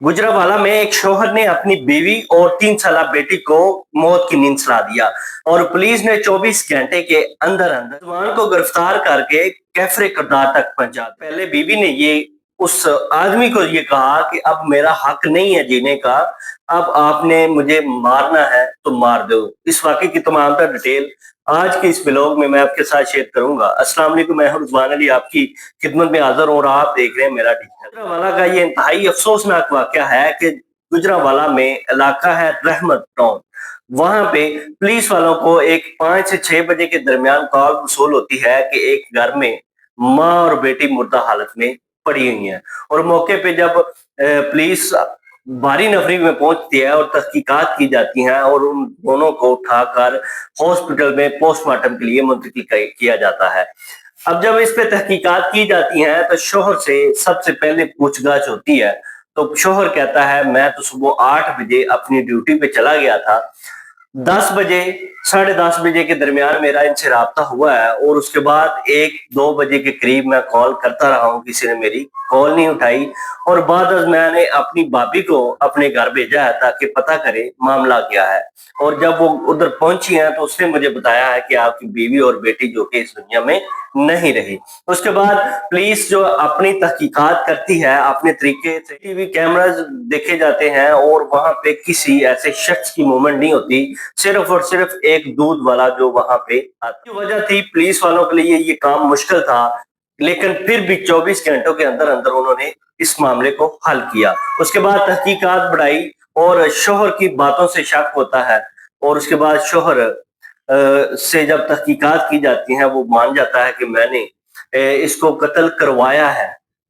गुजरांवाला में एक शौहर ने अपनी बीवी और 3 साल बेटी को मौत की नींद सुला दिया और पुलिस ने 24 घंटे के अंदर अंदर जवान को गिरफ्तार करके कैफरे किरदार तक पहुंचा। पहले बीवी ने ये उस आदमी को ये कहा कि अब मेरा हक नहीं है जीने का, अब आपने मुझे मारना है तो मार दो। इस वाकये की तमाम तर डिटेल आज के इस ब्लॉग में मैं आपके साथ शेयर करूंगा। अस्सलाम वालेकुम, मैं हूं रिजवान अली आपकी खिदमत में हाजिर हूं और आप देख रहे हैं मेरा डिजिटल। गुजरांवाला का ये इंतहाई अफसोसनाक वाकया है कि गुजरांवाला में इलाका है रहमत टाउन। वहां पे पुलिस वालों को एक 5 से 6 बजे के दरमियान कॉल वसूल होती है कि एक घर में माँ और बेटी मुर्दा हालत में पड़ी हुई है और मौके पे जब पुलिस भारी नफरी में पहुंचती है और तहकीकात की जाती हैं और उन दोनों को उठाकर हॉस्पिटल में पोस्टमार्टम के लिए मुंतकिल किया जाता है। अब जब इस पे तहकीकात की जाती हैं तो शोहर से सबसे पहले पूछताछ होती है। तो शोहर कहता है मैं तो सुबह 8 बजे अपनी ड्यूटी पे चला गया था, 10 बजे 10:30 बजे के दरमियान मेरा इनसे राब्ता हुआ है और उसके बाद 1-2 बजे के करीब मैं कॉल करता रहा हूँ, किसी ने मेरी कॉल नहीं उठाई और बाद मैंने अपनी भाभी को अपने घर भेजा है ताकि पता करे मामला क्या है। और जब वो उधर पहुंची हैं तो उसने मुझे बताया है कि आपकी बीवी और बेटी जो कि इस दुनिया में नहीं रही। उसके बाद पुलिस जो अपनी तहकीकात करती है अपने तरीके से, टीवी कैमरास देखे जाते हैं और वहां पे किसी ऐसे शख्स की मूवमेंट नहीं होती, सिर्फ और सिर्फ एक दूध वाला जो वहां पे आती वजह थी। पुलिस वालों के लिए ये काम मुश्किल था, लेकिन फिर भी 24 घंटों के अंदर अंदर उन्होंने इस मामले को हल किया। उसके बाद तहकीकात बढ़ाई और शोहर की बातों से शक होता है और उसके बाद शोहर से जब तहकीकात की जाती है वो मान जाता है कि मैंने इसको कत्ल करवाया है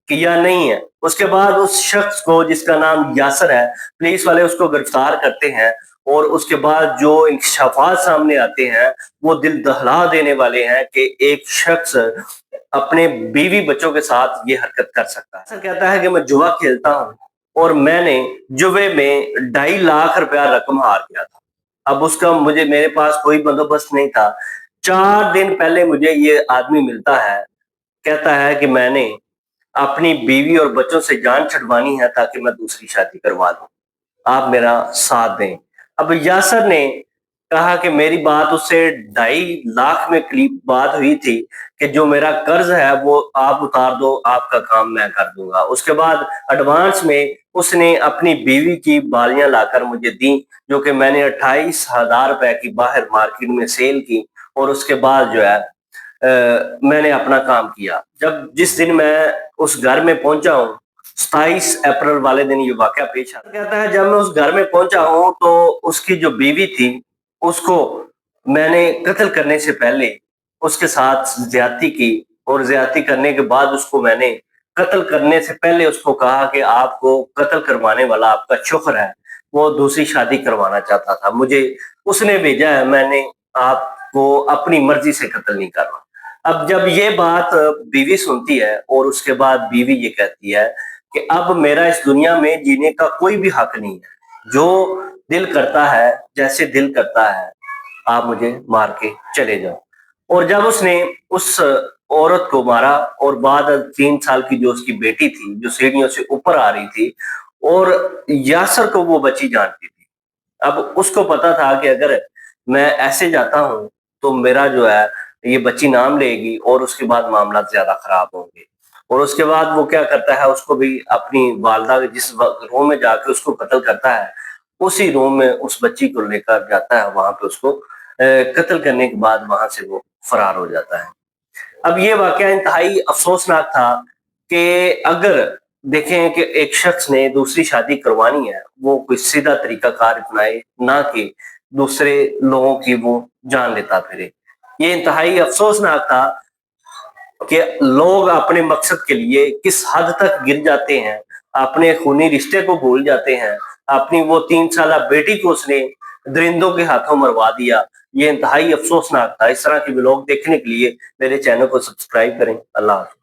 कि या नहीं है। उसके बाद उस शख्स को जिसका नाम यासर है, पुलिस वाले उसको गिरफ्तार करते हैं और उसके बाद जो इंकशाफात सामने आते हैं वो दिल दहला देने वाले हैं कि एक शख्स अपने बीवी बच्चों के साथ ये हरकत कर सकता है। ऐसा कहता है कि मैं जुआ खेलता हूँ और मैंने जुए में 2.5 लाख रुपया रकम हार गया था। अब उसका मुझे मेरे पास कोई बंदोबस्त नहीं था। 4 दिन पहले मुझे ये आदमी मिलता है, कहता है कि मैंने अपनी बीवी और बच्चों से जान छुड़वानी है ताकि मैं दूसरी शादी करवा लूं, आप मेरा साथ दें। अब यासर ने कहा कि मेरी बात उससे 2.5 लाख में करीब बात हुई थी कि जो मेरा कर्ज है वो आप उतार दो, आपका काम मैं कर दूंगा। उसके बाद एडवांस में उसने अपनी बीवी की बालियां लाकर मुझे दी जो कि मैंने 28,000 रुपए की बाहर मार्केट में सेल की और उसके बाद जो है मैंने अपना काम किया। जब जिस दिन मैं उस घर में पहुंचा हूँ, 27 अप्रैल वाले दिन ये वाकया पेश आता। कहता है जब मैं उस घर में पहुंचा हूँ तो उसकी जो बीवी थी उसको मैंने कत्ल करने से पहले उसके साथ ज्यादती की और ज्यादती करने के बाद उसको मैंने कत्ल करने से पहले उसको कहा कि आपको कत्ल करवाने वाला आपका शौहर है, वो दूसरी शादी करवाना चाहता था, मुझे उसने भेजा है, मैंने आपको अपनी मर्जी से कत्ल नहीं करना। अब जब ये बात बीवी सुनती है और उसके बाद बीवी ये कहती है कि अब मेरा इस दुनिया में जीने का कोई भी हक नहीं है, जो दिल करता है जैसे दिल करता है आप मुझे मार के चले जाओ। और जब उसने उस औरत को मारा और बाद 3 साल की जो उसकी बेटी थी जो सीढ़ियों से ऊपर आ रही थी और यासर को वो बच्ची जानती थी। अब उसको पता था कि अगर मैं ऐसे जाता हूँ तो मेरा जो है ये बच्ची नाम लेगी और उसके बाद मामला ज्यादा खराब होंगे। और उसके बाद वो क्या करता है, उसको भी अपनी वालदा के जिस रूम में जाके उसको कत्ल करता है, उसी रूम में उस बच्ची को लेकर जाता है, वहां पे उसको कत्ल करने के बाद वहां से वो फरार हो जाता है। अब ये वाकया इंतहाई अफसोसनाक था कि अगर देखें कि एक शख्स ने दूसरी शादी करवानी है, वो कोई सीधा तरीकाकार अपनाए, ना कि दूसरे लोगों की वो जान लेता फिरे। ये इंतहाई अफसोसनाक था कि लोग अपने मकसद के लिए किस हद तक गिर जाते हैं, अपने खूनी रिश्ते को भूल जाते हैं, अपनी वो 3 साल बेटी को उसने दरिंदों के हाथों मरवा दिया। ये इंतहाई अफसोसनाक था। इस तरह के व्लॉग देखने के लिए मेरे चैनल को सब्सक्राइब करें। अल्लाह हाफ़िज़।